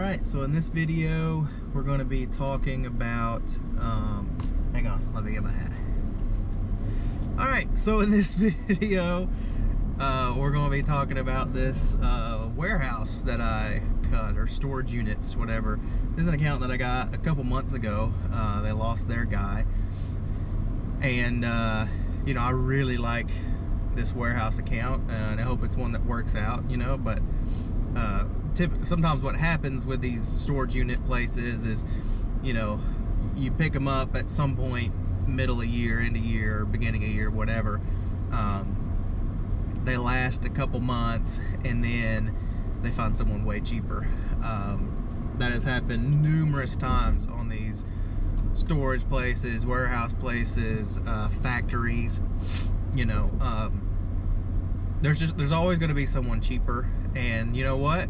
Alright, so in this video we're going to be talking about hang on, let me get my hat. Alright, so in this video we're going to be talking about this warehouse that I cut, or storage units, whatever. This is an account that I got a couple months ago. They lost their guy, and you know, I really like this warehouse account, and I hope it's one that works out, you know. But sometimes what happens with these storage unit places is, you know, you pick them up at some point, middle of year, end of year, beginning of year, whatever. They last a couple months and then they find someone way cheaper. That has happened numerous times on these storage places, warehouse places, factories. You know, there's always going to be someone cheaper. And you know what?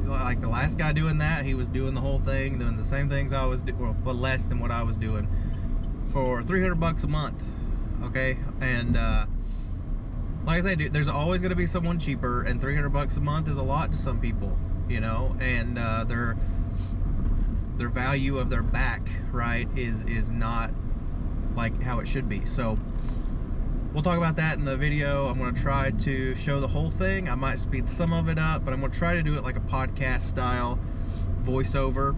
Like the last guy doing that, he was doing the whole thing, doing the same things I was doing, well, less than what I was doing, for $300 a month. Okay, and like I say, dude, there's always going to be someone cheaper, and $300 a month is a lot to some people, you know. And their value of their back, right, is not like how it should be. So we'll talk about that in the video. I'm going to try to show the whole thing. I might speed some of it up, but I'm going to try to do it like a podcast style voiceover,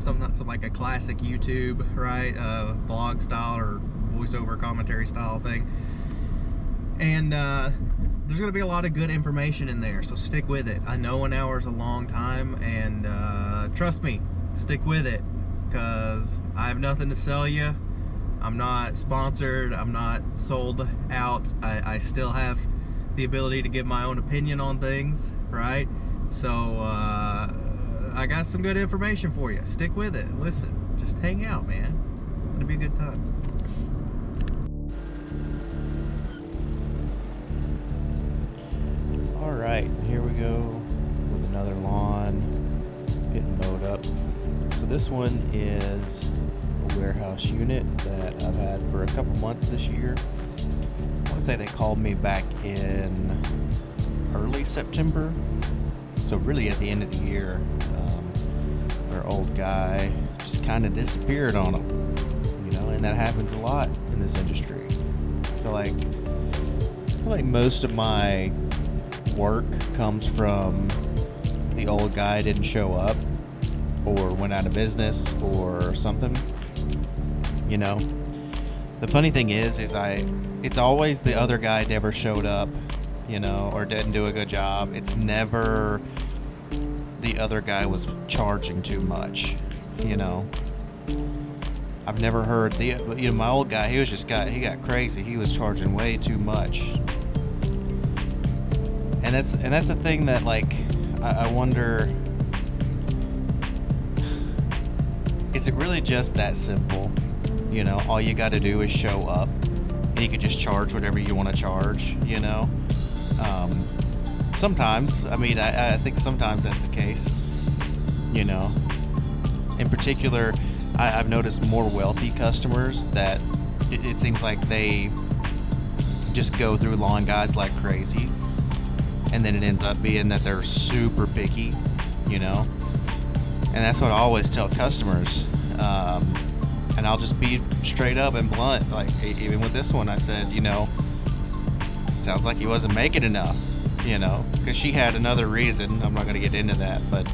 something like a classic YouTube, right, vlog style or voiceover commentary style thing. And there's going to be a lot of good information in there, so stick with it. I know an hour is a long time, and trust me, stick with it, because I have nothing to sell you. I'm not sponsored, I'm not sold out. I still have the ability to give my own opinion on things, right? So I got some good information for you. Stick with it, listen, just hang out, man. It'll be a good time. Alright, here we go with another lawn getting mowed up. So this one is a warehouse unit that I've had for a couple months this year. I want to say they called me back in early September, so really at the end of the year. Their old guy just kind of disappeared on them, you know, and that happens a lot in this industry. I feel like most of my work comes from the old guy didn't show up or went out of business or something, you know. The funny thing is it's always the other guy never showed up, you know, or didn't do a good job. It's never the other guy was charging too much, you know. I've never heard my old guy, he got crazy. He was charging way too much. And that's a thing that, like, I wonder, is it really just that simple? You know, all you got to do is show up, and you could just charge whatever you want to charge, you know? Sometimes, I mean, I think sometimes that's the case, you know? In particular, I've noticed more wealthy customers that it seems like they just go through lawn guys like crazy. And then it ends up being that they're super picky, you know? And that's what I always tell customers. And I'll just be straight up and blunt. Like, even with this one, I said, you know, it sounds like he wasn't making enough, you know? Because she had another reason. I'm not going to get into that, but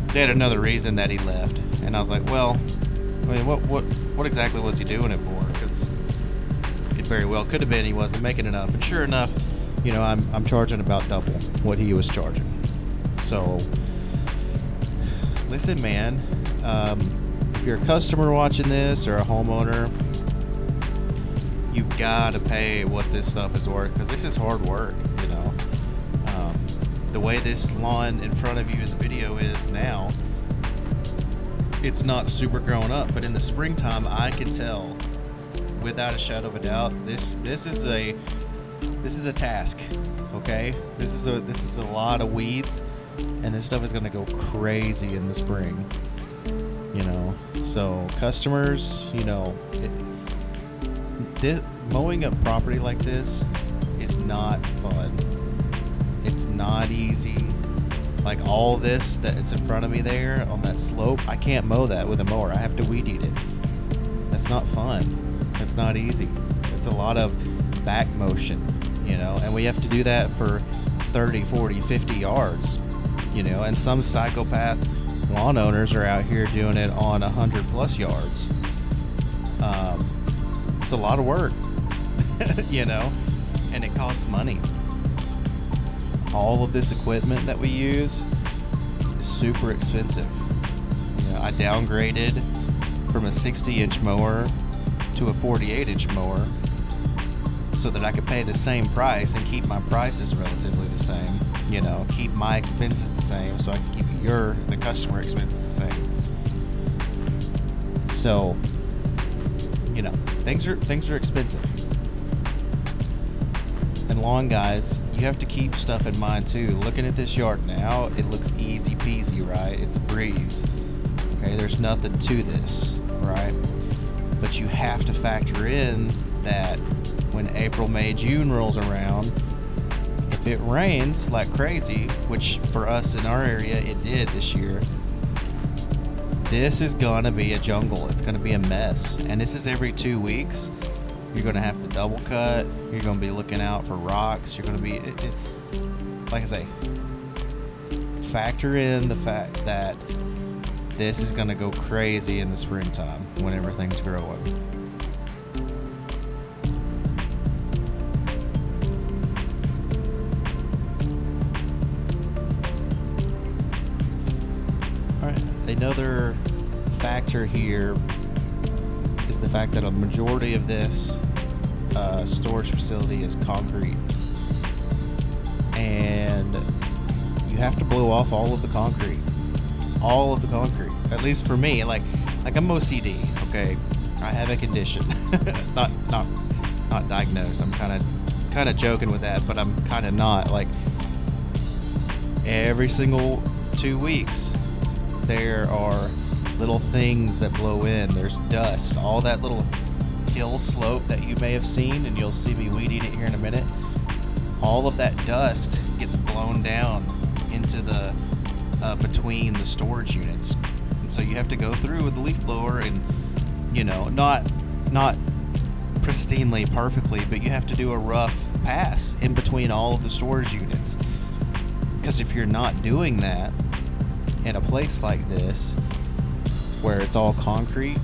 they had another reason that he left. And I was like, well, I mean, what exactly was he doing it for? Because it very well could have been he wasn't making enough. And sure enough, you know, I'm charging about double what he was charging. So, listen, man, if you're a customer watching this or a homeowner, you've got to pay what this stuff is worth, because this is hard work, you know. The way this lawn in front of you in the video is now, it's not super grown up, but in the springtime, I can tell without a shadow of a doubt, this is a task, okay? This is a lot of weeds, and this stuff is gonna go crazy in the spring, you know. So customers, you know, mowing a property like this is not fun. It's not easy. Like all this that's in front of me there on that slope, I can't mow that with a mower. I have to weed eat it. That's not fun. That's not easy. It's a lot of back motion, and we have to do that for 30, 40, 50 yards, and some psychopath lawn owners are out here doing it on 100 plus yards. It's a lot of work, and it costs money. All of this equipment that we use is super expensive. I downgraded from a 60-inch mower to a 48-inch mower so that I could pay the same price and keep my prices relatively the same. Keep my expenses the same so I can keep the customer expenses the same. So, things are expensive. And lawn guys, you have to keep stuff in mind too. Looking at this yard now, it looks easy peasy, right? It's a breeze. Okay, there's nothing to this, right? But you have to factor in that when April, May, June rolls around, if it rains like crazy, which for us in our area it did this year, this is gonna be a jungle. It's gonna be a mess. And this is every 2 weeks. You're gonna have to double cut. You're gonna be looking out for rocks. You're gonna be, like I say, factor in the fact that this is gonna go crazy in the springtime when everything's growing. Another factor here is the fact that a majority of this storage facility is concrete, and you have to blow off all of the concrete. At least for me, like I'm OCD. Okay, I have a condition, not diagnosed. I'm kind of joking with that, but I'm kind of not. Like every single 2 weeks. There are little things that blow in. There's dust. All that little hill slope that you may have seen, and you'll see me weed eat it here in a minute. All of that dust gets blown down into the between the storage units, and so you have to go through with the leaf blower and not pristinely perfectly, but you have to do a rough pass in between all of the storage units, because if you're not doing that in a place like this where it's all concrete,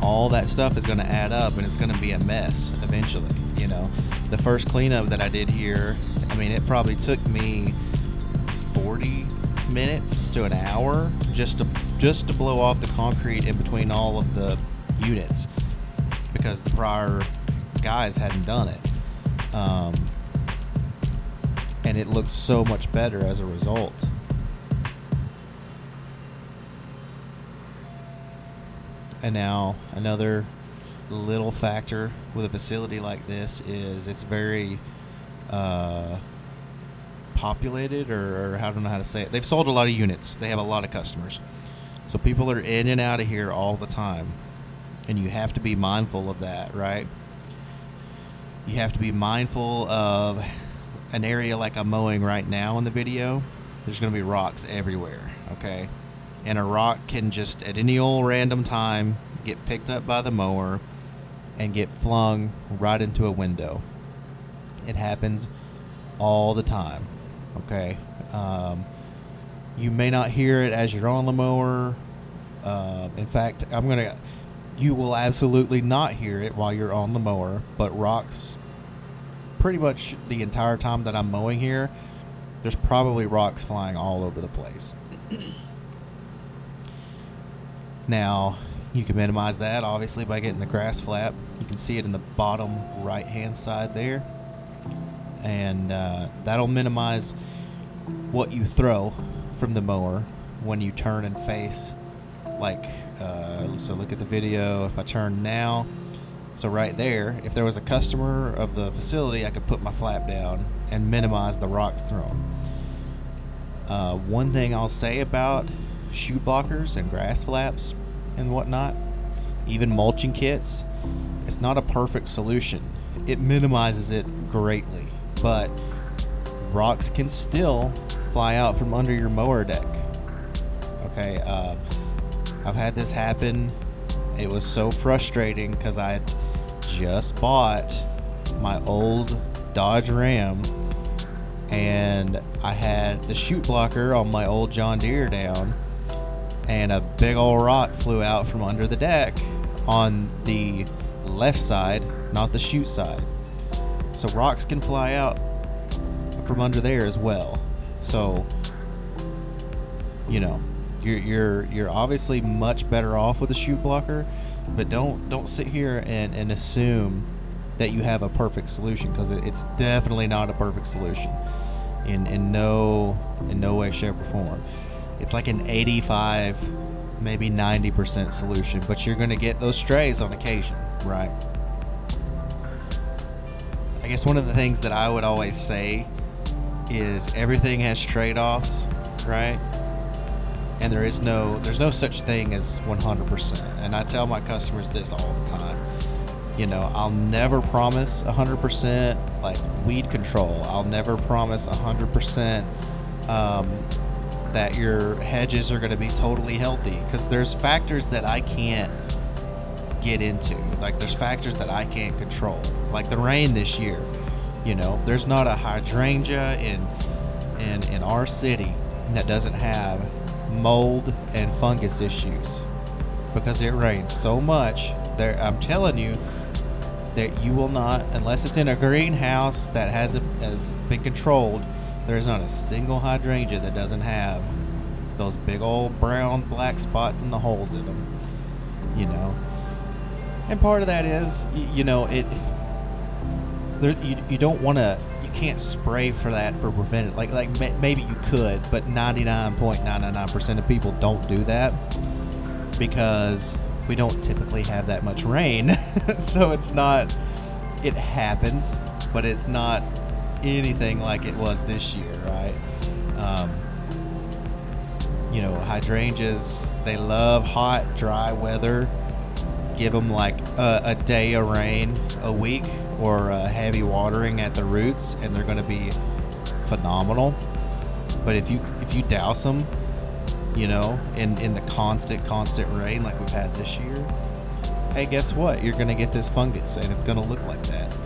all that stuff is going to add up and it's going to be a mess eventually. The first cleanup that I did here, it probably took me 40 minutes to an hour just to blow off the concrete in between all of the units, because the prior guys hadn't done it, and it looks so much better as a result. And now another little factor with a facility like this is it's very populated, or I don't know how to say it. They've sold a lot of units. They have a lot of customers. So people are in and out of here all the time. And you have to be mindful of that, right? You have to be mindful of an area like I'm mowing right now in the video. There's going to be rocks everywhere, okay? And a rock can just at any old random time get picked up by the mower and get flung right into a window. It happens all the time, okay? You may not hear it as you're on the mower. In fact, you will absolutely not hear it while you're on the mower, but rocks, pretty much the entire time that I'm mowing here, there's probably rocks flying all over the place. Now, you can minimize that, obviously, by getting the grass flap. You can see it in the bottom right-hand side there. And that'll minimize what you throw from the mower when you turn and face. So look at the video. If I turn now, so right there, if there was a customer of the facility, I could put my flap down and minimize the rocks thrown. One thing I'll say about shoot blockers and grass flaps and whatnot, even mulching kits, it's not a perfect solution. It minimizes it greatly, but rocks can still fly out from under your mower deck. Okay, I've had this happen. It was so frustrating because I had just bought my old Dodge Ram, and I had the chute blocker on my old John Deere down, and a big old rock flew out from under the deck on the left side, not the chute side. So rocks can fly out from under there as well. So, you know, you're obviously much better off with a chute blocker, but don't sit here and assume that you have a perfect solution, because it's definitely not a perfect solution in no way, shape, or form. It's like an 85, maybe 90% solution, but you're going to get those strays on occasion, right? I guess one of the things that I would always say is everything has trade-offs, right? And there's no such thing as 100%. And I tell my customers this all the time. You know, I'll never promise 100% like weed control. I'll never promise 100% that your hedges are going to be totally healthy, because there's factors that I can't get into. Like, there's factors that I can't control, like the rain this year. You know, there's not a hydrangea in our city that doesn't have mold and fungus issues because it rains so much. There, I'm telling you that you will not, unless it's in a greenhouse that has been controlled, there's not a single hydrangea that doesn't have those big old brown black spots in the holes in them. You know, and part of that is, you know, you don't want to, you can't spray for that for preventive. Like maybe you could, but 99.99% of people don't do that because we don't typically have that much rain. So it's not, it happens, but it's not anything like it was this year, right? You know, hydrangeas, they love hot, dry weather. Give them like a day of rain a week, or heavy watering at the roots, and they're going to be phenomenal. But if you douse them, you know, in the constant rain like we've had this year, hey, guess what? You're going to get this fungus, and it's going to look like that.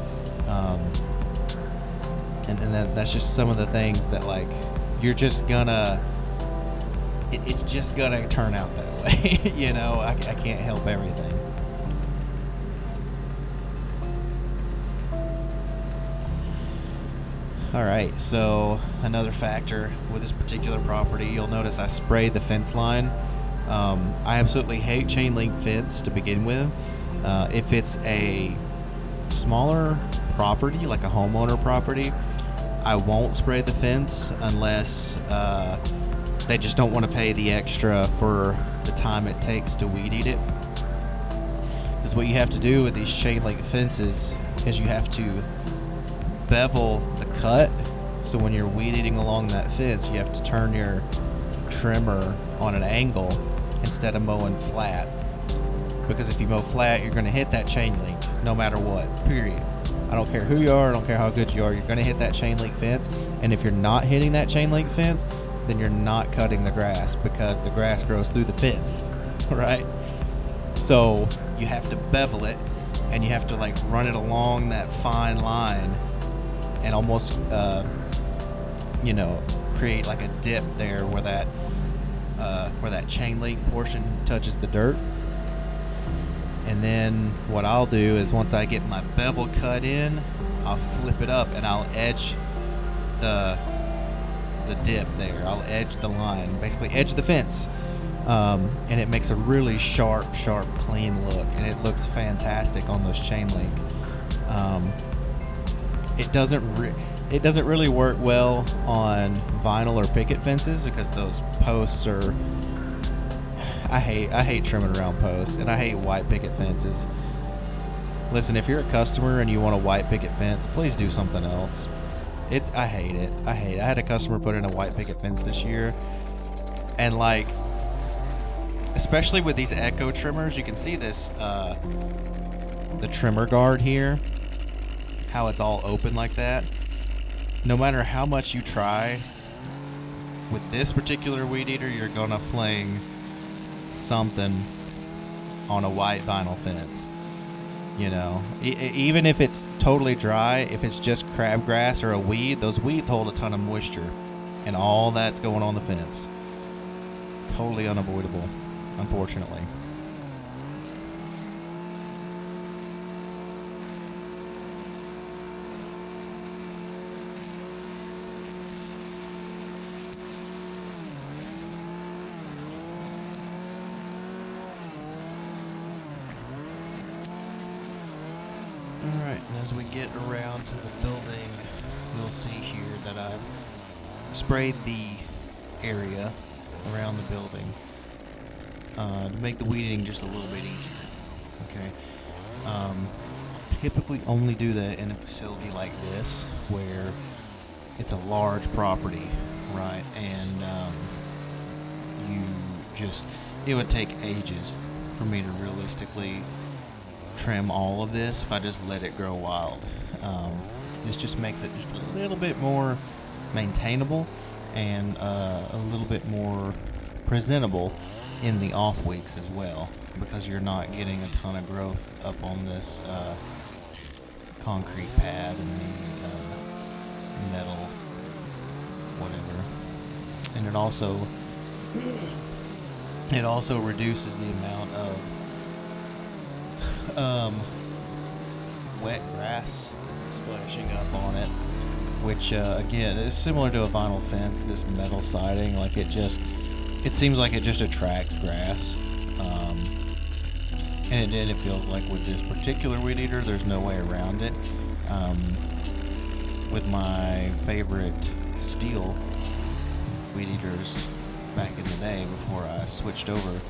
And that's just some of the things that, like, you're just gonna, it's just gonna turn out that way. You know, I can't help everything. All right, so another factor with this particular property, you'll notice I sprayed the fence line. I absolutely hate chain link fence to begin with. If it's a smaller property, like a homeowner property, I won't spray the fence unless they just don't want to pay the extra for the time it takes to weed eat it. Because what you have to do with these chain link fences is you have to bevel the cut. So when you're weed eating along that fence, you have to turn your trimmer on an angle instead of mowing flat. Because if you mow flat, you're going to hit that chain link no matter what, period. I don't care who you are, I don't care how good you are, you're going to hit that chain link fence. And if you're not hitting that chain link fence, then you're not cutting the grass, because the grass grows through the fence, right? So you have to bevel it, and you have to like run it along that fine line and almost, you know, create like a dip there where that chain link portion touches the dirt. And then what I'll do is, once I get my bevel cut in, I'll flip it up and I'll edge the dip there. I'll edge the line, basically edge the fence. And it makes a really sharp, clean look, and it looks fantastic on those chain link. It doesn't really work well on vinyl or picket fences, because those posts are, I hate trimming around posts, and I hate white picket fences. Listen, if you're a customer and you want a white picket fence, please do something else. I hate it. I had a customer put in a white picket fence this year, and like, especially with these Echo trimmers, you can see this, the trimmer guard here, how it's all open like that. No matter how much you try With this particular weed eater, you're gonna fling something on a white vinyl fence. You know, even if it's totally dry, if it's just crabgrass or a weed, those weeds hold a ton of moisture, and all that's going on the fence. Totally unavoidable, unfortunately. Alright, and as we get around to the building, you'll see here that I've sprayed the area around the building to make the weeding just a little bit easier. Okay. Typically only do that in a facility like this where it's a large property, right? And it would take ages for me to realistically trim all of this if I just let it grow wild. This just makes it just a little bit more maintainable and a little bit more presentable in the off weeks as well, because you're not getting a ton of growth up on this concrete pad and the metal whatever. And it also reduces the amount of wet grass splashing up on it, which again is similar to a vinyl fence. This metal siding, like it seems like it just attracts grass, and it feels like with this particular weed eater there's no way around it. With my favorite stihl weed eaters back in the day before I switched over,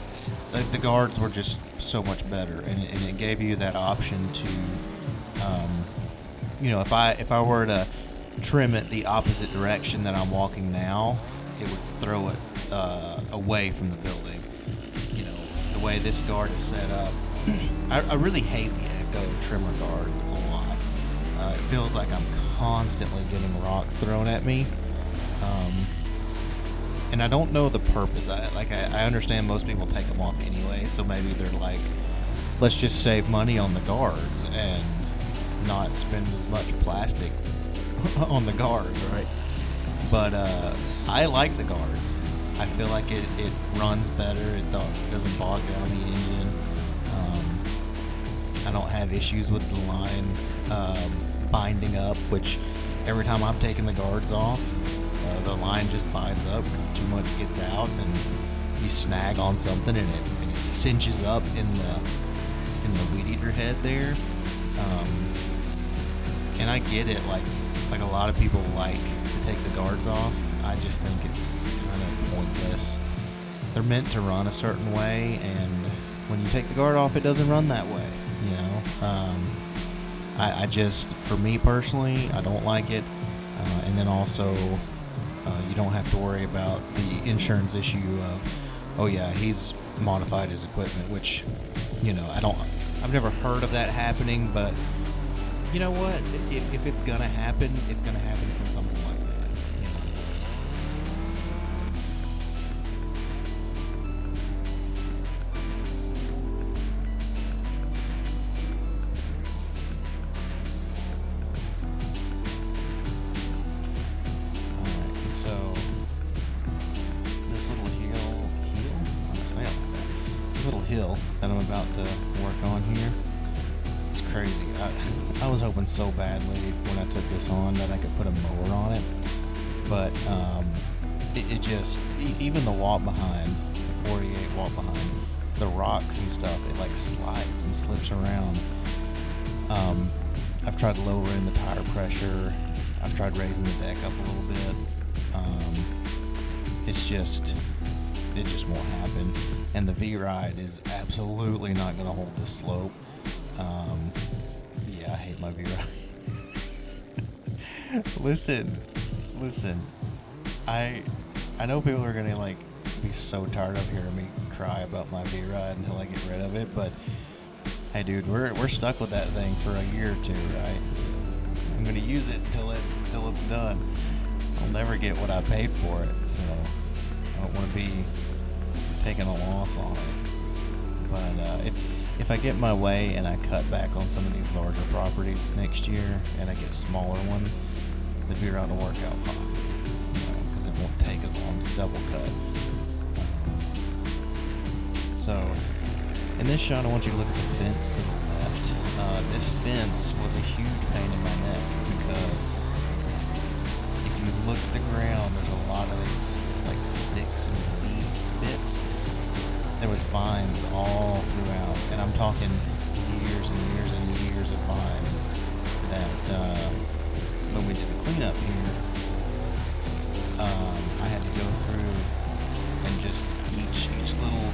the guards were just so much better, and it gave you that option to, if I were to trim it the opposite direction that I'm walking now, it would throw it away from the building. You know, the way this guard is set up, I really hate the Echo trimmer guards a lot. It feels like I'm constantly getting rocks thrown at me. And I don't know the purpose. I understand most people take them off anyway, so maybe they're like, let's just save money on the guards and not spend as much plastic on the guards, right? But I like the guards. I feel like it runs better. It doesn't bog down the engine. I don't have issues with the line binding up, which every time I've taken the guards off, the line just binds up because too much gets out, and you snag on something and it cinches up in the weed eater head there. And I get it, like a lot of people like to take the guards off. I just think it's kind of pointless. They're meant to run a certain way, and when you take the guard off, it doesn't run that way, you know. I just, for me personally, I don't like it. And then also, you don't have to worry about the insurance issue of, oh yeah, he's modified his equipment, which, you know, I've never heard of that happening, but you know what? If it's gonna happen, it's gonna happen from something like that, you know. Alright, so this little hill, I'm gonna say it like that. This little hill that I'm about to work on here, it's crazy. I was hoping so badly when I took this on that I could put a mower on it, but it just, even the walk behind, the 48 walk behind, the rocks and stuff, it like slides and slips around. I've tried lowering the tire pressure. I've tried raising the deck up a little bit. It just won't happen. And the V-Ride is absolutely not going to hold this slope. Yeah, I hate my V-Ride. Listen. I know people are going to like be so tired of hearing me cry about my V-Ride until I get rid of it, but hey dude, we're stuck with that thing for a year or two, right? I'm going to use it until it's done. I'll never get what I paid for it, so I don't want to be taking a loss on it. But if I get my way and I cut back on some of these larger properties next year and I get smaller ones, the veer ought to work out fine, because it won't take as long to double cut. So in this shot, I want you to look at the fence to the left. This fence was a huge pain in my neck because if you look at the ground, there's a lot of these like sticks and woody bits. There was vines all throughout, and I'm talking years and years and years of vines that when we did the cleanup here, I had to go through and just each little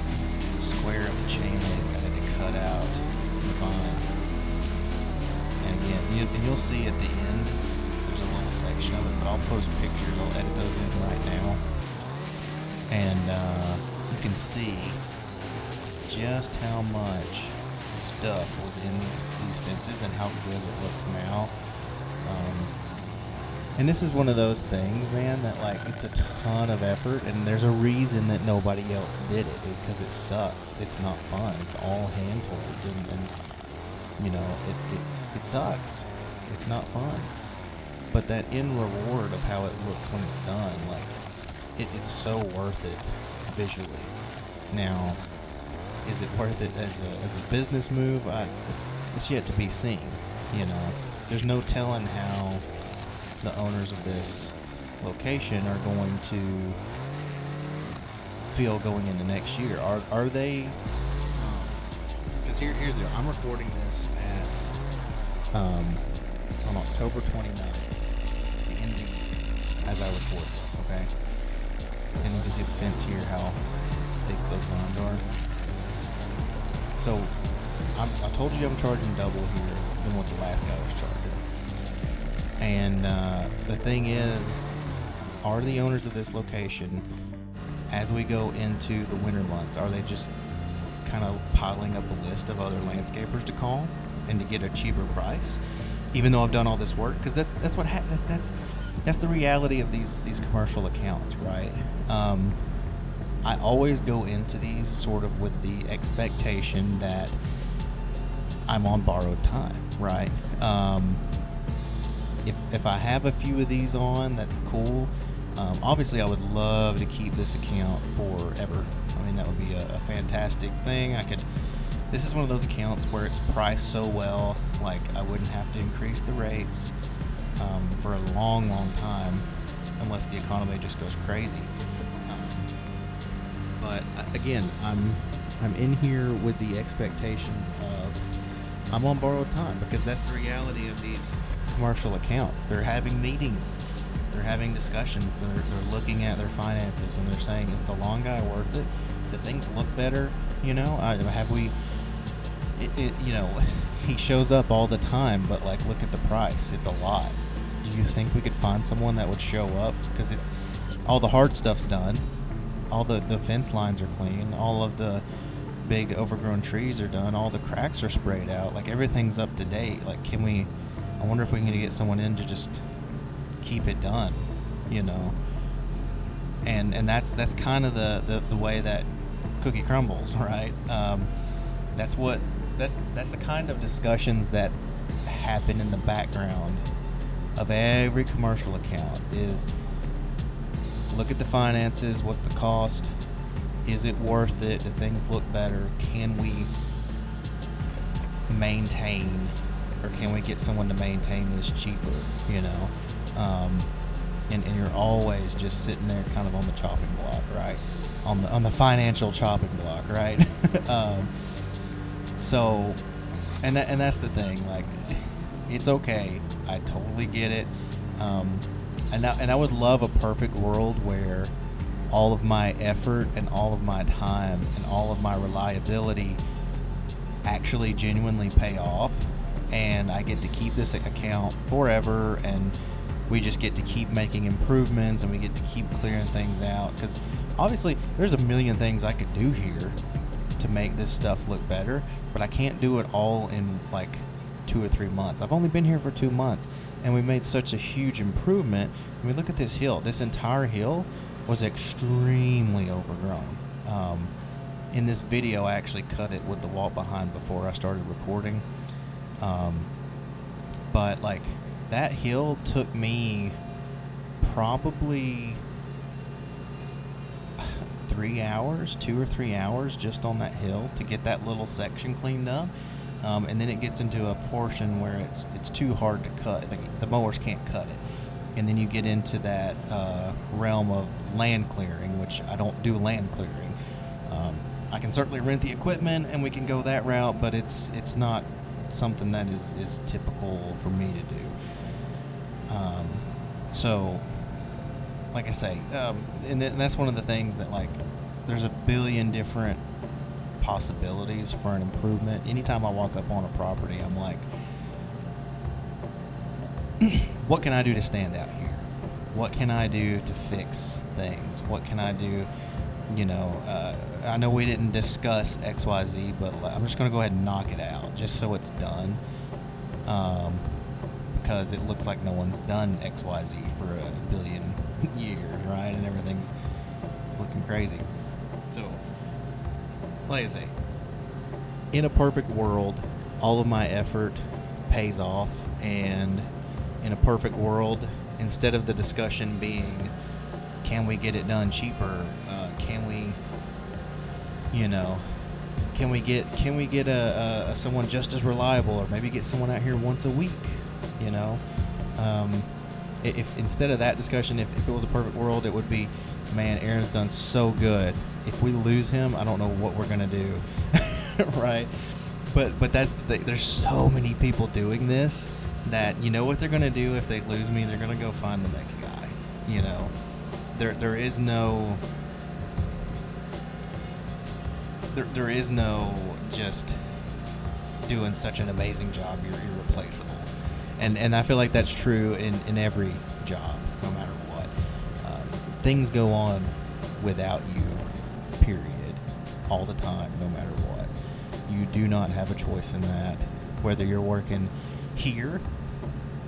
square of the chain link I had to cut out the vines. And again, you'll see at the end, there's a little section of it, but I'll post pictures, I'll edit those in right now. And you can see just how much stuff was in these fences and how good it looks now. And this is one of those things, man, that like it's a ton of effort, and there's a reason that nobody else did it, is because it sucks. It's not fun. It's all hand tools, and you know, it sucks. It's not fun. But that end reward of how it looks when it's done, like it's so worth it visually. Now, is it worth it as a business move? It's yet to be seen. You know, there's no telling how the owners of this location are going to feel going into next year. Are they? Because here's the deal. I'm recording this at on October 29th, the end of the year, as I record this. Okay, and you can see the fence here, how thick those vines are. So I told you I'm charging double here than what the last guy was charging. And the thing is, are the owners of this location, as we go into the winter months, are they just kind of piling up a list of other landscapers to call and to get a cheaper price, even though I've done all this work? Because that's what that's the reality of these commercial accounts, right? I always go into these sort of with the expectation that I'm on borrowed time, right? If I have a few of these on, that's cool. Obviously, I would love to keep this account forever. I mean, that would be a fantastic thing. This is one of those accounts where it's priced so well, like I wouldn't have to increase the rates for a long, long time, unless the economy just goes crazy. But again, I'm in here with the expectation of I'm on borrowed time, because that's the reality of these commercial accounts. They're having meetings, they're having discussions, they're looking at their finances, and they're saying, is the lawn guy worth it? Do things look better? You know, you know, he shows up all the time, but like, look at the price. It's a lot. Do you think we could find someone that would show up? Because it's all the hard stuff's done, all the fence lines are clean, all of the big overgrown trees are done, all the cracks are sprayed out, like everything's up to date. Like, I wonder if we can get someone in to just keep it done, you know. And that's kind of the way that cookie crumbles, right? That's the kind of discussions that happen in the background of every commercial account. Is look at the finances, what's the cost, is it worth it, do things look better, can we maintain, or can we get someone to maintain this cheaper, you know? And you're always just sitting there kind of on the chopping block, right? On the financial chopping block, right? So, and that's the thing, like, it's okay, I totally get it. And I would love a perfect world where all of my effort and all of my time and all of my reliability actually genuinely pay off, and I get to keep this account forever, and we just get to keep making improvements, and we get to keep clearing things out. Because obviously there's a million things I could do here to make this stuff look better, but I can't do it all in like 2 or 3 months. I've only been here for 2 months, and we made such a huge improvement. I mean, look at this hill. This entire hill was extremely overgrown. In this video, I actually cut it with the walk behind before I started recording. But like, that hill took me probably 3 hours, 2 or 3 hours just on that hill to get that little section cleaned up. And then it gets into a portion where it's too hard to cut. Like, the mowers can't cut it. And then you get into that realm of land clearing, which I don't do land clearing. I can certainly rent the equipment and we can go that route, but it's not something that is typical for me to do. So, like I say, and that's one of the things that, like, there's a billion different possibilities for an improvement. Anytime I walk up on a property, I'm like, what can I do to stand out here? What can I do to fix things? What can I do? You know, I know we didn't discuss XYZ, but I'm just going to go ahead and knock it out just so it's done. Because it looks like no one's done XYZ for a billion years, right? And everything's looking crazy. So, like I say, in a perfect world, all of my effort pays off. And in a perfect world, instead of the discussion being, can we get it done cheaper? Can we, you know, can we get a someone just as reliable, or maybe get someone out here once a week? You know, if instead of that discussion, if it was a perfect world, it would be, man, Aaron's done so good. If we lose him, I don't know what we're gonna do, right? But that's the thing. There's so many people doing this that, you know what they're gonna do if they lose me? They're gonna go find the next guy. You know, there is no just doing such an amazing job, you're irreplaceable. And I feel like that's true in every job, no matter what. Things go on without you, period, all the time, no matter what. You do not have a choice in that. Whether you're working here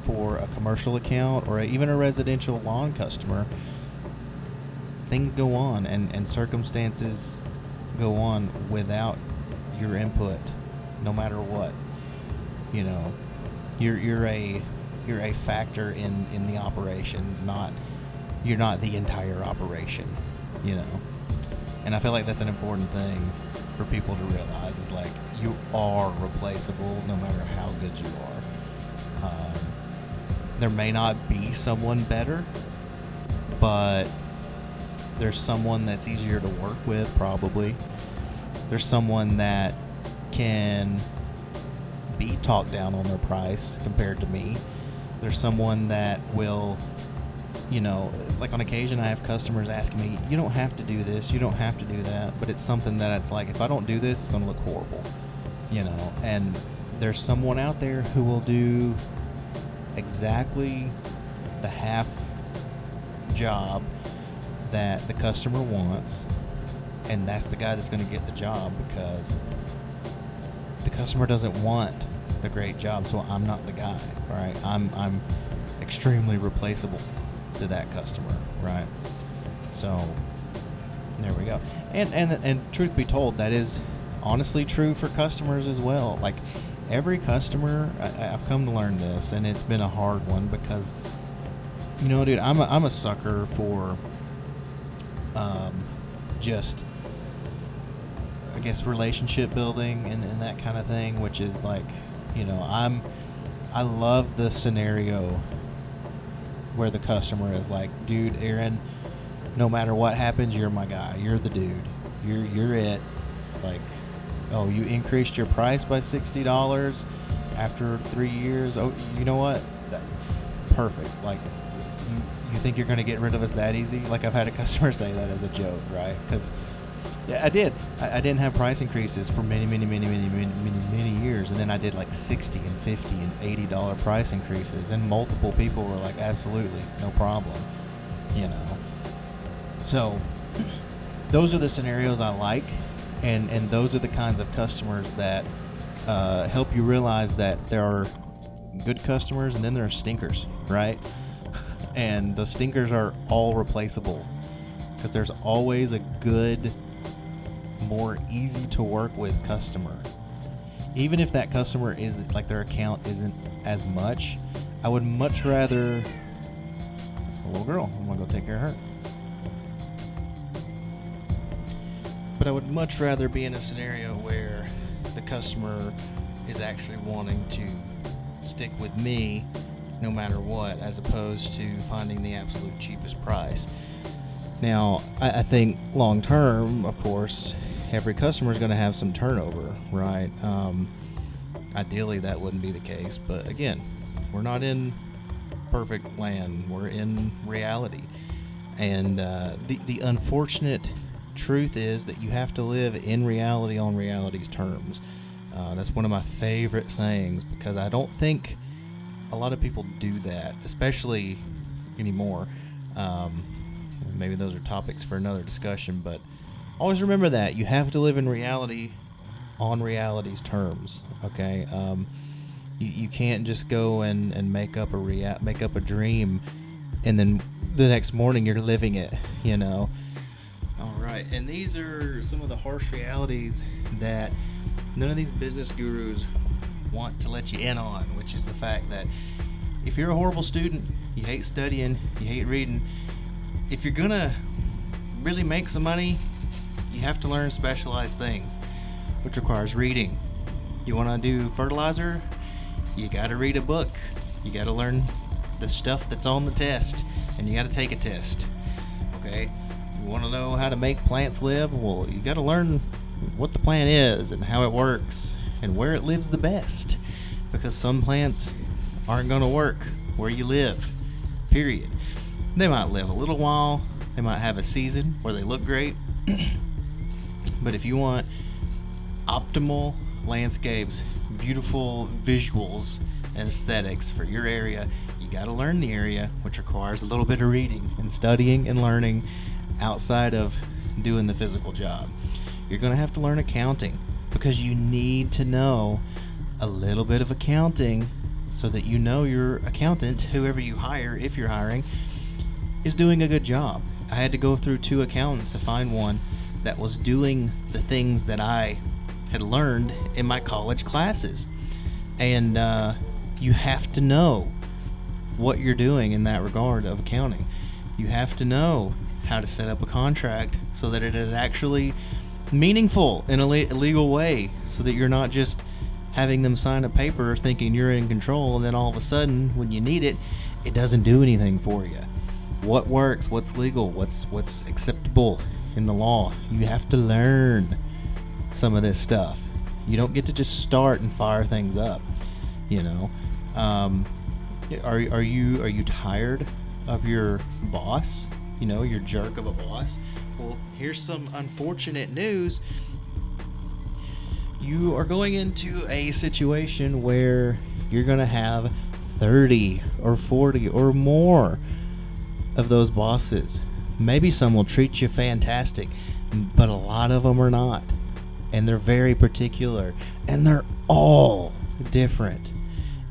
for a commercial account or even a residential lawn customer, things go on, and circumstances go on without your input, no matter what. You know, you're a factor in the operations, you're not the entire operation, you know. And I feel like that's an important thing for people to realize, is like, you are replaceable no matter how good you are. There may not be someone better, but there's someone that's easier to work with, probably. There's someone that can be talked down on their price compared to me. There's someone that will, you know, like on occasion I have customers asking me, you don't have to do this, you don't have to do that, but it's something that it's like, if I don't do this, it's going to look horrible, you know. And there's someone out there who will do exactly the half job that the customer wants, and that's the guy that's going to get the job, because the customer doesn't want the great job, so I'm not the guy, right? I'm extremely replaceable to that customer, right? So there we go. And truth be told, that is honestly true for customers as well. Like, every customer, I've come to learn this, and it's been a hard one, because, you know, dude, I'm a sucker for just, I guess, relationship building and that kind of thing, which is like, you know, I love the scenario where the customer is like, dude, Aaron, no matter what happens, you're my guy. You're the dude. You're it. Like, oh, you increased your price by $60 after 3 years. Oh, you know what? Perfect. Like, you think you're going to get rid of us that easy? Like, I've had a customer say that as a joke, right? Because, yeah, I did. I didn't have price increases for many years, and then I did like $60 and $50 and $80 price increases, and multiple people were like, absolutely, no problem, you know. So those are the scenarios I like, and those are the kinds of customers that help you realize that there are good customers and then there are stinkers, right? And the stinkers are all replaceable because there's always a good, more easy to work with customer. Even if that customer is like their account isn't as much, I would much rather. That's my little girl. I'm gonna go take care of her. But I would much rather be in a scenario where the customer is actually wanting to stick with me no matter what, as opposed to finding the absolute cheapest price. Now, I think long term, of course, every customer is going to have some turnover, right? Ideally, that wouldn't be the case. But again, we're not in perfect land. We're in reality. And the unfortunate truth is that you have to live in reality on reality's terms. That's one of my favorite sayings, because I don't think a lot of people do that, especially anymore. Maybe those are topics for another discussion, but always remember that you have to live in reality on reality's terms. Okay, you can't just go and make up a dream, and then the next morning you're living it. You know. All right, and these are some of the harsh realities that none of these business gurus want to let you in on, which is the fact that if you're a horrible student, you hate studying, you hate reading, if you're gonna really make some money, you have to learn specialized things, which requires reading. You want to do fertilizer, you got to read a book, you got to learn the stuff that's on the test, and you got to take a test. Okay, you want to know how to make plants live, well, you got to learn what the plant is and how it works and where it lives the best, because some plants aren't going to work where you live, period. They might live a little while, they might have a season where they look great, but if you want optimal landscapes, beautiful visuals and aesthetics for your area, you got to learn the area, which requires a little bit of reading and studying and learning outside of doing the physical job. You're going to have to learn accounting, because you need to know a little bit of accounting so that you know your accountant, whoever you hire, if you're hiring, is doing a good job. I had to go through 2 accountants to find one that was doing the things that I had learned in my college classes. And you have to know what you're doing in that regard of accounting. You have to know how to set up a contract so that it is actually meaningful in a legal way, so that you're not just having them sign a paper thinking you're in control, and then all of a sudden when you need it, it doesn't do anything for you. What works, what's legal, what's acceptable in the law. You have to learn some of this stuff. You don't get to just start and fire things up, you know. Are you tired of your boss, you know, your jerk of a boss? Well, here's some unfortunate news. You are going into a situation where you're going to have 30 or 40 or more of those bosses. Maybe some will treat you fantastic, but a lot of them are not. And they're very particular, and they're all different.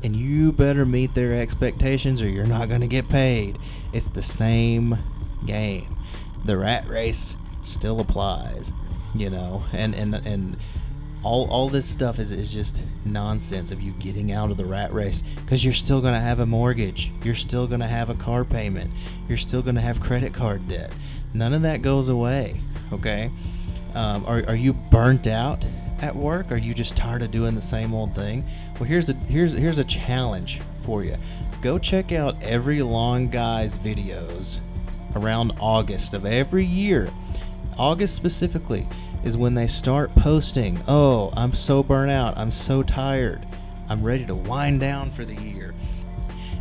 And you better meet their expectations or you're not going to get paid. It's the same game. The rat race still applies, you know, and all this stuff is just nonsense of you getting out of the rat race, because you're still going to have a mortgage. You're still going to have a car payment. You're still going to have credit card debt. None of that goes away, okay? Are you burnt out at work? Are you just tired of doing the same old thing? Well, here's a challenge for you. Go check out every lawn guy's videos around August of every year. August specifically is when they start posting, oh, I'm so burnt out, I'm so tired, I'm ready to wind down for the year.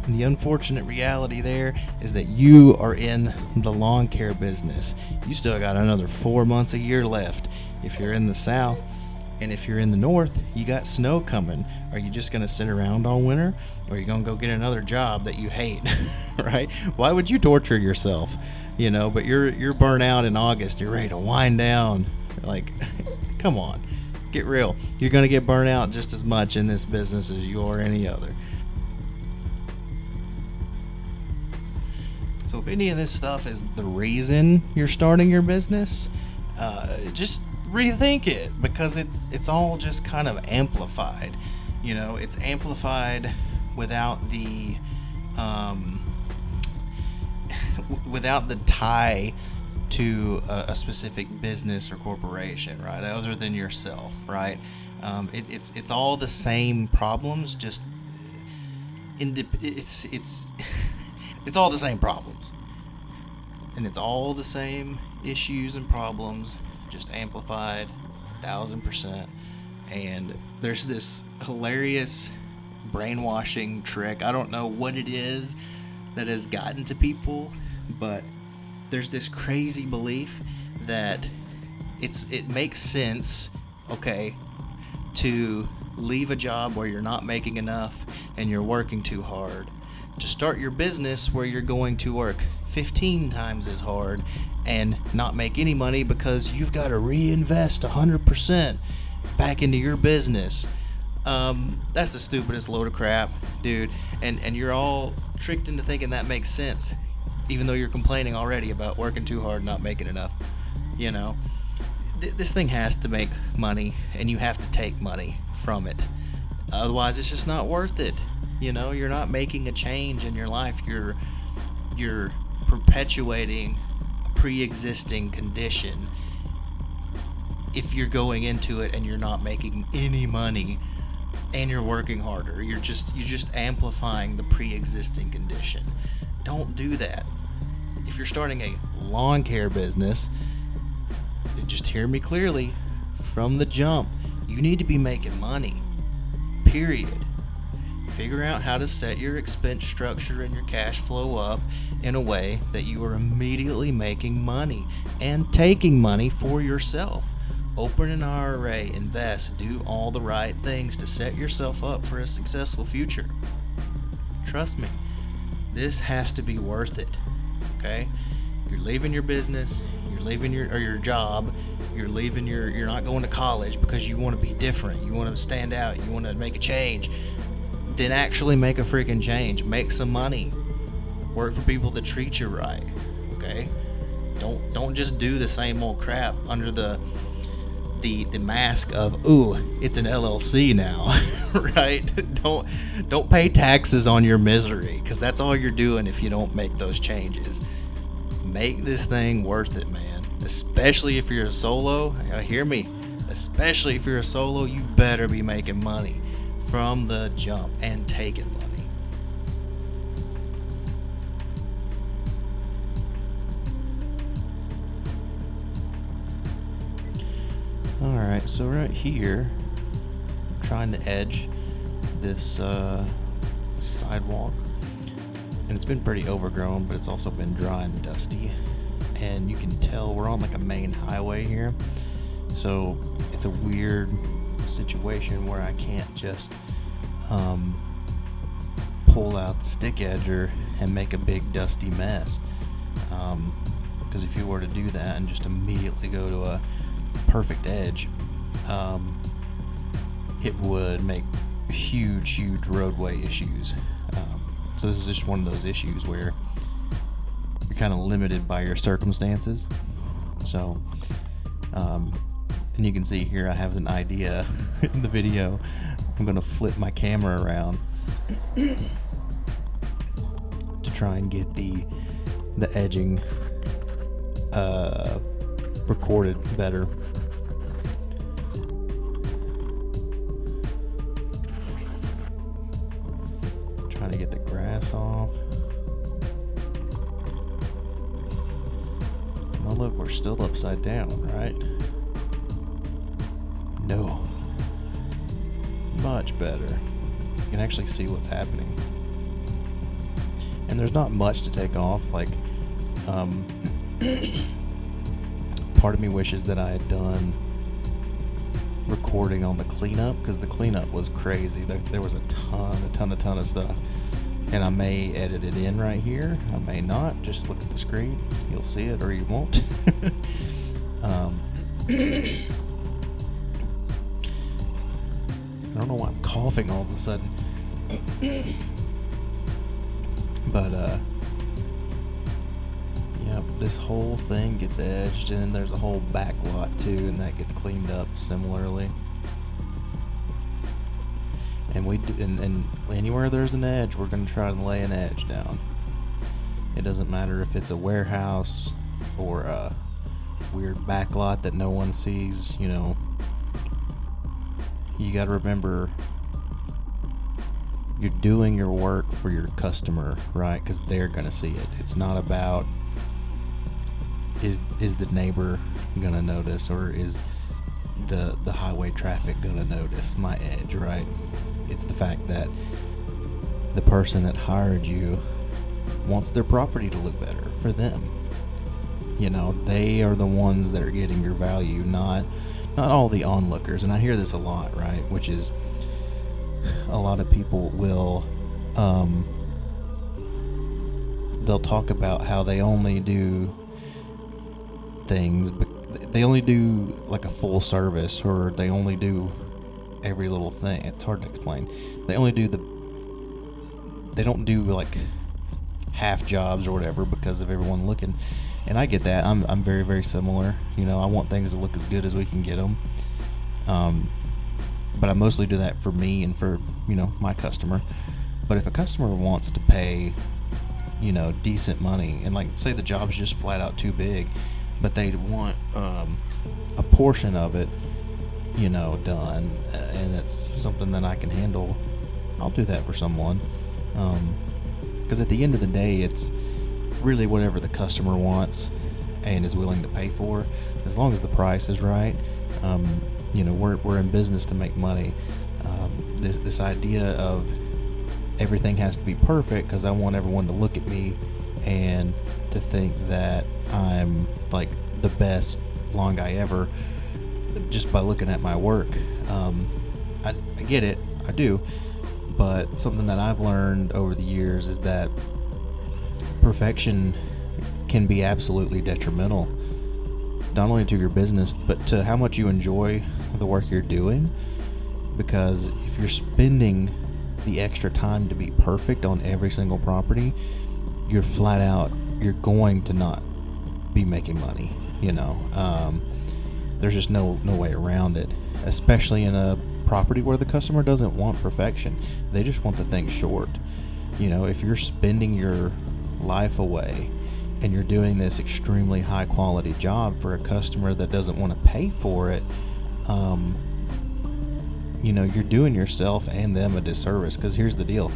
And the unfortunate reality there is that you are in the lawn care business. You still got another 4 months a year left if you're in the south. And if you're in the north, you got snow coming. Are you just going to sit around all winter? Or are you going to go get another job that you hate, right? Why would you torture yourself? You know, but you're burnt out in August. You're ready to wind down. Like, come on. Get real. You're going to get burnt out just as much in this business as you are any other. So if any of this stuff is the reason you're starting your business, just rethink it, because it's all just kind of amplified. You know, it's amplified without the without the tie to a specific business or corporation, right? Other than yourself, right? It's all the same problems, just it's all the same problems, and it's all the same issues and problems, just amplified 1000%. And there's this hilarious brainwashing trick. I don't know what it is that has gotten to people, but there's this crazy belief that it makes sense, okay, to leave a job where you're not making enough and you're working too hard, to start your business where you're going to work 15 times as hard and not make any money because you've got to reinvest 100% back into your business. That's the stupidest load of crap, dude. And you're all tricked into thinking that makes sense, even though you're complaining already about working too hard, not making enough. You know, this thing has to make money, and you have to take money from it. Otherwise, it's just not worth it. You know, you're not making a change in your life. You're perpetuating a pre-existing condition if you're going into it and you're not making any money and you're working harder. You're just amplifying the pre-existing condition. Don't do that. If you're starting a lawn care business, just hear me clearly from the jump. You need to be making money. Period. Figure out how to set your expense structure and your cash flow up in a way that you are immediately making money and taking money for yourself. Open an IRA, invest, do all the right things to set yourself up for a successful future. Trust me, this has to be worth it. Okay? You're leaving your business, you're leaving your job, you're not going to college because you want to be different, you want to stand out, you want to make a change. Then actually make a freaking change. Make some money. Work for people that treat you right. Okay? Don't just do the same old crap under the mask of, ooh, it's an LLC now. Right? Don't pay taxes on your misery, because that's all you're doing if you don't make those changes. Make this thing worth it, man. Especially if you're a solo. Hear me. Especially if you're a solo, you better be making money from the jump and taking money. Alright, so right here, I'm trying to edge this sidewalk, and it's been pretty overgrown, but it's also been dry and dusty, and you can tell we're on like a main highway here, so it's a weird situation where I can't just pull out the stick edger and make a big dusty mess, because if you were to do that and just immediately go to a perfect edge, it would make huge roadway issues. So this is just one of those issues where you're kind of limited by your circumstances. So and you can see here I have an idea in the video. I'm going to flip my camera around to try and get the edging recorded better. Trying to get the grass off. Oh, look, we're still upside down, right? No. Much better. You can actually see what's happening. And there's not much to take off. Like, part of me wishes that I had done recording on the cleanup, because the cleanup was crazy. There was a ton of stuff. And I may edit it in right here. I may not. Just look at the screen. You'll see it, or you won't. I don't know why I'm coughing all of a sudden. But, yeah, this whole thing gets edged, and then there's a whole back lot too, and that gets cleaned up similarly. And and anywhere there's an edge, we're going to try to lay an edge down. It doesn't matter if it's a warehouse or a weird back lot that no one sees, you know. You got to remember, you're doing your work for your customer, right? Because they're going to see it. It's not about, is the neighbor going to notice, or is the highway traffic going to notice my edge, right? It's the fact that the person that hired you wants their property to look better for them. You know, they are the ones that are getting your value, not all the onlookers. And I hear this a lot, right? Which is, a lot of people will, they'll talk about how they only do things, but they only do like a full service, or they only do every little thing. It's hard to explain. They don't do like half jobs or whatever because of everyone looking. And I get that. I'm very, very similar. You know, I want things to look as good as we can get them. But I mostly do that for me and for, you know, my customer. But if a customer wants to pay, you know, decent money, and like say the job's just flat out too big, but they want a portion of it, you know, done, and it's something that I can handle, I'll do that for someone. Because at the end of the day, it's really whatever the customer wants and is willing to pay for, as long as the price is right. You know, we're in business to make money. This idea of everything has to be perfect because I want everyone to look at me and to think that I'm like the best lawn guy ever just by looking at my work. I get it, I do, but something that I've learned over the years is that perfection can be absolutely detrimental, not only to your business, but to how much you enjoy the work you're doing. Because if you're spending the extra time to be perfect on every single property, you're flat out, you're going to not be making money, you know. There's just no way around it, especially in a property where the customer doesn't want perfection. They just want the thing short. You know, if you're spending your life away and you're doing this extremely high quality job for a customer that doesn't want to pay for it, you know, you're doing yourself and them a disservice. Because here's the deal,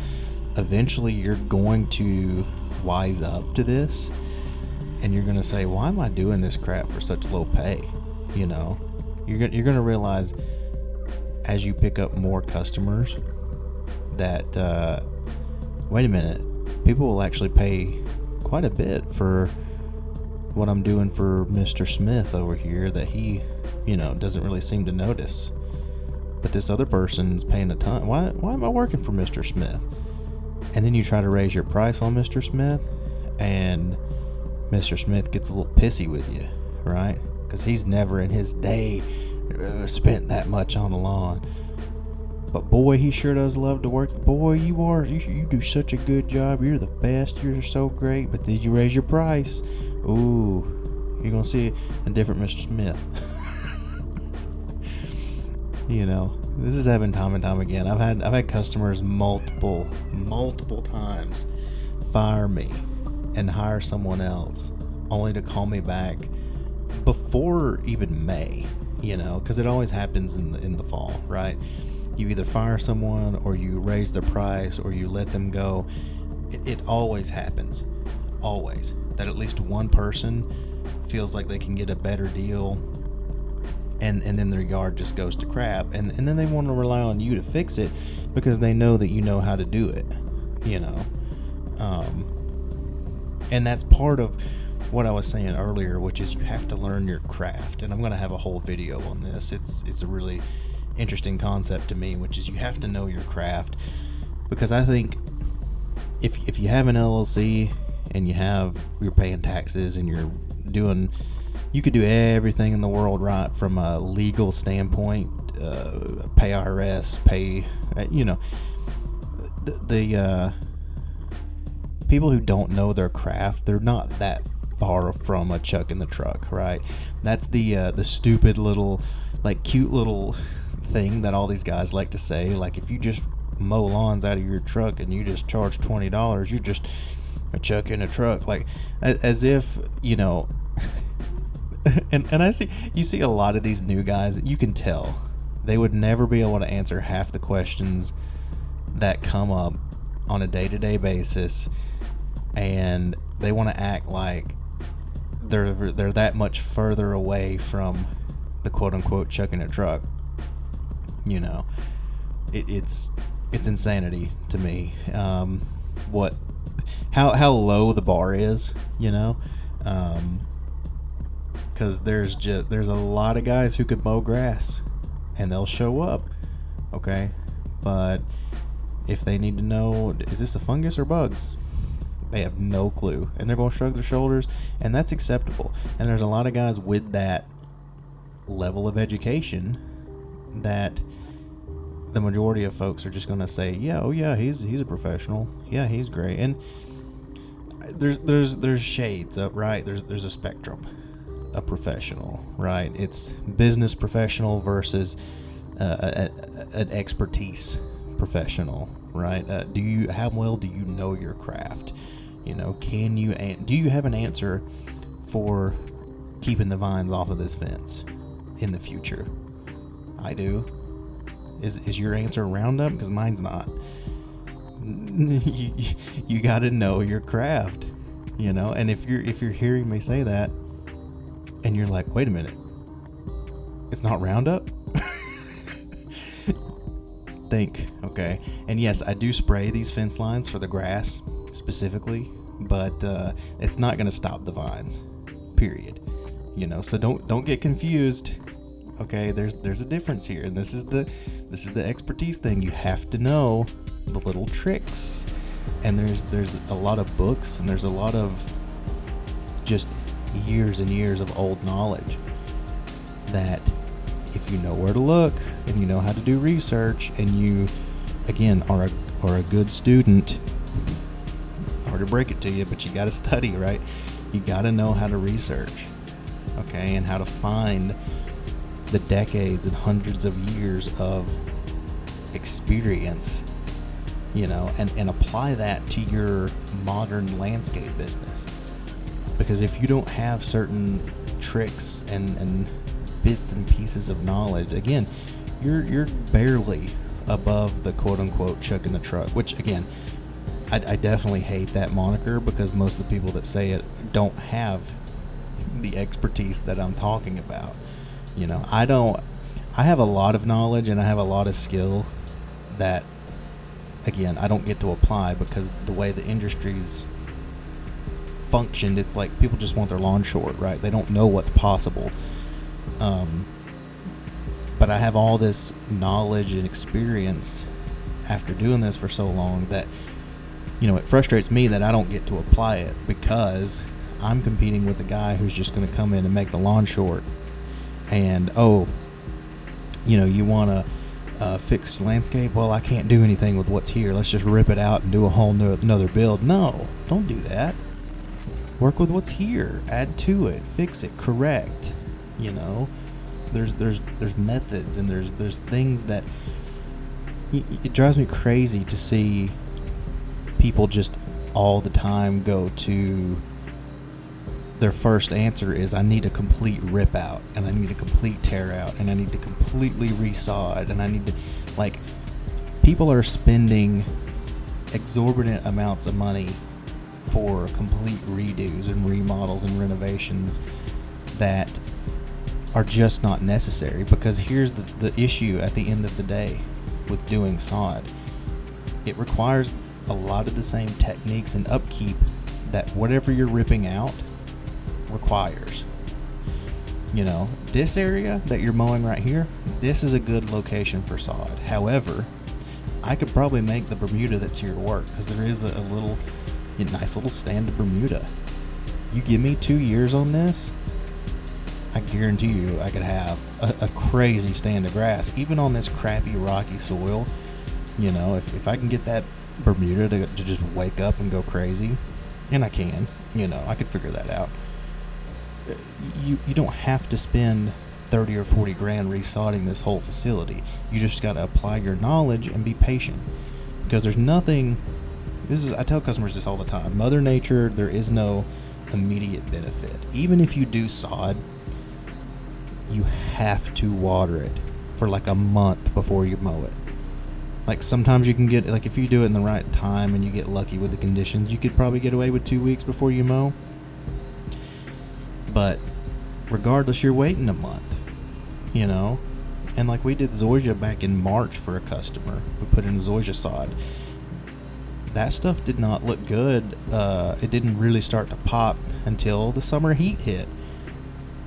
eventually you're going to wise up to this, and you're going to say, why am I doing this crap for such low pay? You know, you're going to realize as you pick up more customers that, wait a minute, people will actually pay quite a bit for what I'm doing for Mr. Smith over here that he, you know, doesn't really seem to notice. But this other person's paying a ton. Why am I working for Mr. Smith? And then you try to raise your price on Mr. Smith, and Mr. Smith gets a little pissy with you, right? Because he's never in his day spent that much on the lawn. But boy, he sure does love to work. Boy, you do such a good job. You're the best. You're so great. But then you raise your price. Ooh, you're gonna see a different Mr. Smith. You know, this has happened time and time again. I've had customers multiple times fire me and hire someone else, only to call me back before even May. You know, because it always happens in the fall, right? You either fire someone, or you raise their price, or you let them go. It always happens, always, that at least one person feels like they can get a better deal, and then their yard just goes to crap, and then they want to rely on you to fix it because they know that you know how to do it, you know. And that's part of what I was saying earlier, which is you have to learn your craft. And I'm going to have a whole video on this. It's a really interesting concept to me, which is you have to know your craft. Because I think if you have an LLC and you're paying taxes and you could do everything in the world right from a legal standpoint pay IRS, pay, the people who don't know their craft, they're not that far from a chuck in the truck, right? That's the stupid little, like, cute little thing that all these guys like to say. Like, if you just mow lawns out of your truck and you just charge $20, you just a chuck in a truck, like, as if, and you see a lot of these new guys, you can tell they would never be able to answer half the questions that come up on a day-to-day basis, and they want to act like they're that much further away from the quote-unquote chuck in a truck. It's insanity to me, how low the bar is, because there's a lot of guys who could mow grass and they'll show up, okay, but if they need to know, is this a fungus or bugs, they have no clue, and they're going to shrug their shoulders, and that's acceptable. And there's a lot of guys with that level of education that the majority of folks are just going to say, yeah, oh yeah, he's a professional, yeah, he's great. And there's shades of, right, there's a spectrum of professional, right? It's business professional versus an expertise professional, right? How well do you know your craft? Do you have an answer for keeping the vines off of this fence in the future? I do. Is your answer Roundup? Because mine's not. You got to know your craft, And if you're hearing me say that, and you're like, wait a minute, it's not Roundup? Think, okay. And yes, I do spray these fence lines for the grass specifically, but it's not going to stop the vines, period. So don't get confused. Okay, there's a difference here, and this is the expertise thing. You have to know the little tricks, and there's a lot of books, and there's a lot of just years and years of old knowledge that, if you know where to look and you know how to do research, and you again are a good student, it's hard to break it to you, but you got to study, right? You got to know how to research, okay, and how to find the decades and hundreds of years of experience, and apply that to your modern landscape business. Because if you don't have certain tricks and bits and pieces of knowledge, again, you're barely above the quote-unquote chuck in the truck, which, again, I definitely hate that moniker, because most of the people that say it don't have the expertise that I'm talking about. I have a lot of knowledge and I have a lot of skill that, again, I don't get to apply, because the way the industry's functioned, it's like people just want their lawn short, right? They don't know what's possible. But I have all this knowledge and experience after doing this for so long that, it frustrates me that I don't get to apply it, because I'm competing with the guy who's just going to come in and make the lawn short. And, you want to fix landscape? Well, I can't do anything with what's here. Let's just rip it out and do a whole another build. No, don't do that. Work with what's here. Add to it. Fix it. Correct. There's methods, and there's things that it drives me crazy to see people just all the time go to their first answer is, I need a complete rip out, and I need a complete tear out, and I need to completely resod, and I need to, like, people are spending exorbitant amounts of money for complete redos and remodels and renovations that are just not necessary. Because here's the issue at the end of the day with doing sod. It requires a lot of the same techniques and upkeep that whatever you're ripping out requires. This area that you're mowing right here, this is a good location for sod. However, I could probably make the Bermuda that's here work, because there is a nice little stand of Bermuda. You give me 2 years on this, I guarantee you I could have a crazy stand of grass, even on this crappy rocky soil. You know, if I can get that Bermuda to just wake up and go crazy, and I can, you know, I could figure that out. You don't have to spend 30 or 40 grand resodding this whole facility. You just got to apply your knowledge and be patient, because there's nothing. I tell customers this all the time. Mother Nature, there is no immediate benefit. Even if you do sod, you have to water it for like a month before you mow it. Like sometimes you can get, like if you do it in the right time and you get lucky with the conditions, you could probably get away with 2 weeks before you mow. But regardless, you're waiting a month, you know? And like we did zoysia back in March for a customer. We put in zoysia sod. That stuff did not look good. It didn't really start to pop until the summer heat hit.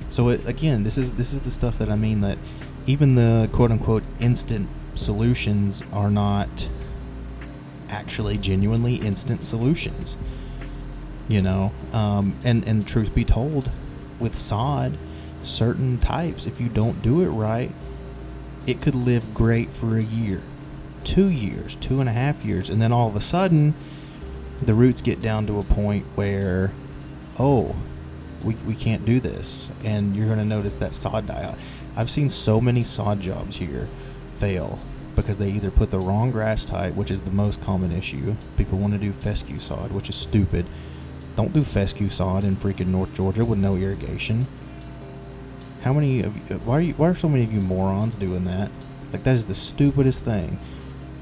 So again, this is the stuff that I mean, that even the quote unquote instant solutions are not actually genuinely instant solutions, you know. And truth be told, with sod, certain types, if you don't do it right, it could live great for a year, 2 years, 2.5 years, and then all of a sudden the roots get down to a point where, we can't do this, and you're going to notice that sod die out. I've seen so many sod jobs here fail because they either put the wrong grass type, which is the most common issue. People want to do fescue sod, which is stupid. Don't do fescue sod in freaking North Georgia with no irrigation. How many of you, why are so many of you morons doing that? Like, that is the stupidest thing,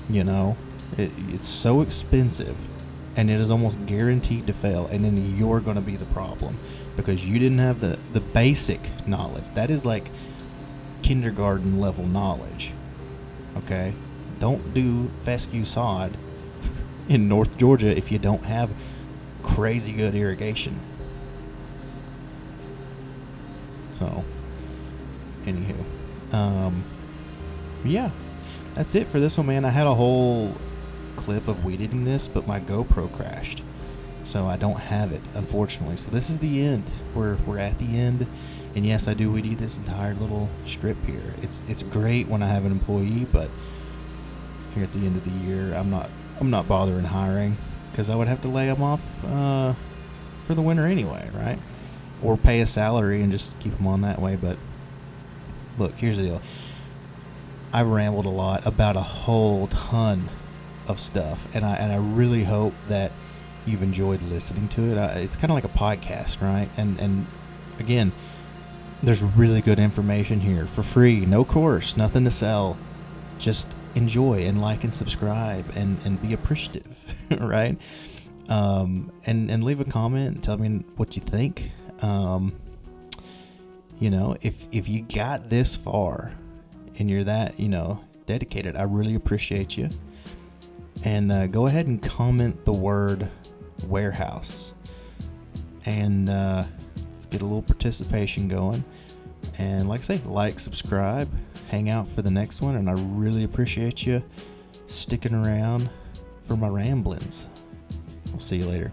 you know. It's so expensive, and it is almost guaranteed to fail, and then you're going to be the problem because you didn't have the basic knowledge. That is like kindergarten level knowledge. Okay, don't do fescue sod in North Georgia if you don't have crazy good irrigation. So, anywho, yeah, that's it for this one, man. I had a whole clip of weed eating this, but my GoPro crashed, so I don't have it, unfortunately. So this is the end. We're at the end. And yes, I do weed eat this entire little strip here. It's great when I have an employee, but here at the end of the year, I'm not bothering hiring, because I would have to lay them off for the winter anyway, right? Or pay a salary and just keep them on that way. But look, here's the deal. I've rambled a lot about a whole ton of stuff, and I really hope that you've enjoyed listening to it. It's kind of like a podcast, right? And again, there's really good information here for free, no course, nothing to sell. Just enjoy and like and subscribe and be appreciative, right? And leave a comment and tell me what you think. You know, if you got this far and you're that, you know, dedicated, I really appreciate you. And go ahead and comment the word warehouse, and let's get a little participation going. And like I say, like, subscribe, hang out for the next one, and I really appreciate you sticking around for my ramblings. I'll see you later.